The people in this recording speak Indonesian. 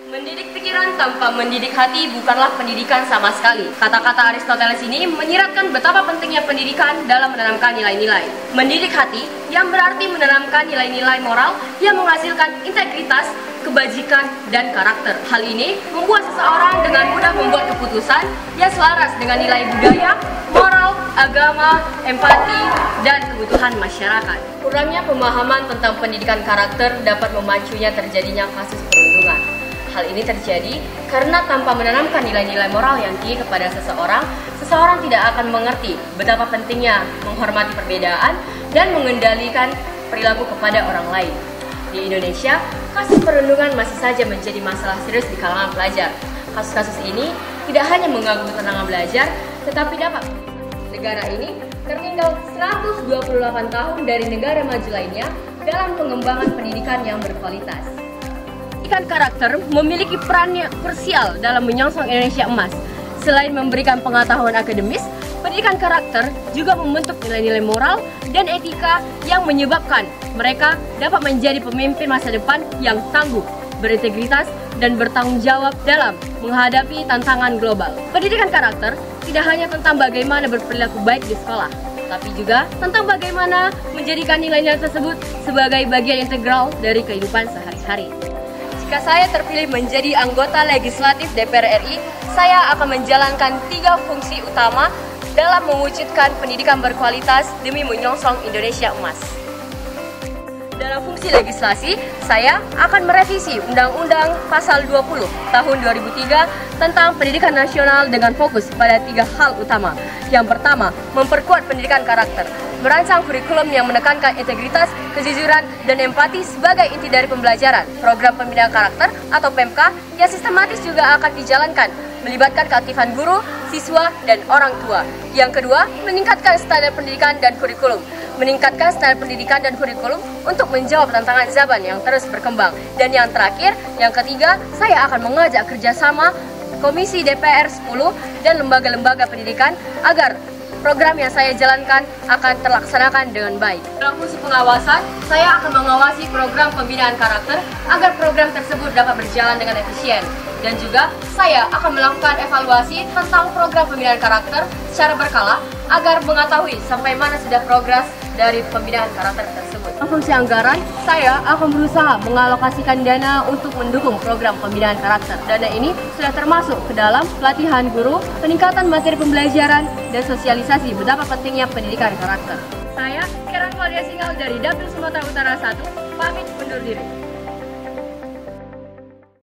Mendidik pikiran tanpa mendidik hati bukanlah pendidikan sama sekali. Kata-kata Aristoteles ini menyiratkan betapa pentingnya pendidikan dalam menanamkan nilai-nilai. Mendidik hati yang berarti menanamkan nilai-nilai moral yang menghasilkan integritas, kebajikan, dan karakter. Hal ini membuat seseorang dengan mudah membuat keputusan yang selaras dengan nilai budaya, moral, agama, empati, dan kebutuhan masyarakat. Kurangnya pemahaman tentang pendidikan karakter dapat memacunya terjadinya kasus perundungan. Hal ini terjadi karena tanpa menanamkan nilai-nilai moral yang tinggi kepada seseorang tidak akan mengerti betapa pentingnya menghormati perbedaan dan mengendalikan perilaku kepada orang lain. Di Indonesia, kasus perundungan masih saja menjadi masalah serius di kalangan pelajar. Kasus-kasus ini tidak hanya mengganggu ketenangan belajar, tetapi dapat negara ini tertinggal 128 tahun dari negara maju lainnya dalam pengembangan pendidikan yang berkualitas. Pendidikan karakter memiliki peran yang krusial dalam menyongsong Indonesia emas. Selain memberikan pengetahuan akademis, pendidikan karakter juga membentuk nilai-nilai moral dan etika yang menyebabkan mereka dapat menjadi pemimpin masa depan yang tangguh, berintegritas, dan bertanggung jawab dalam menghadapi tantangan global. Pendidikan karakter tidak hanya tentang bagaimana berperilaku baik di sekolah, tapi juga tentang bagaimana menjadikan nilai-nilai tersebut sebagai bagian integral dari kehidupan sehari-hari. Jika saya terpilih menjadi anggota legislatif DPR RI, saya akan menjalankan 3 fungsi utama dalam mewujudkan pendidikan berkualitas demi menyongsong Indonesia emas. Dalam fungsi legislasi, saya akan merevisi Undang-Undang Pasal 20 tahun 2003 tentang pendidikan nasional dengan fokus pada 3 hal utama. Yang pertama, memperkuat pendidikan karakter, merancang kurikulum yang menekankan integritas, kejujuran, dan empati sebagai inti dari pembelajaran. Program pembinaan karakter atau PMK yang sistematis juga akan dijalankan, melibatkan keaktifan guru, siswa, dan orang tua. Yang kedua, meningkatkan standar pendidikan dan kurikulum. Meningkatkan standar pendidikan dan kurikulum untuk menjawab tantangan zaman yang terus berkembang. Dan yang terakhir, yang ketiga, saya akan mengajak kerjasama Komisi DPR 10 dan lembaga-lembaga pendidikan agar program yang saya jalankan akan terlaksanakan dengan baik. Dalam fungsi pengawasan, saya akan mengawasi program pembinaan karakter agar program tersebut dapat berjalan dengan efisien. Dan juga saya akan melakukan evaluasi tentang program pembinaan karakter secara berkala agar mengetahui sampai mana sudah progres dari pembinaan karakter tersebut. Dalam fungsi anggaran, saya akan berusaha mengalokasikan dana untuk mendukung program pembinaan karakter. Dana ini sudah termasuk ke dalam pelatihan guru, peningkatan materi pembelajaran, dan sosialisasi betapa pentingnya pendidikan karakter. Saya, Karen Maria Singal dari Dapil Sumatera Utara 1, pamit undur diri.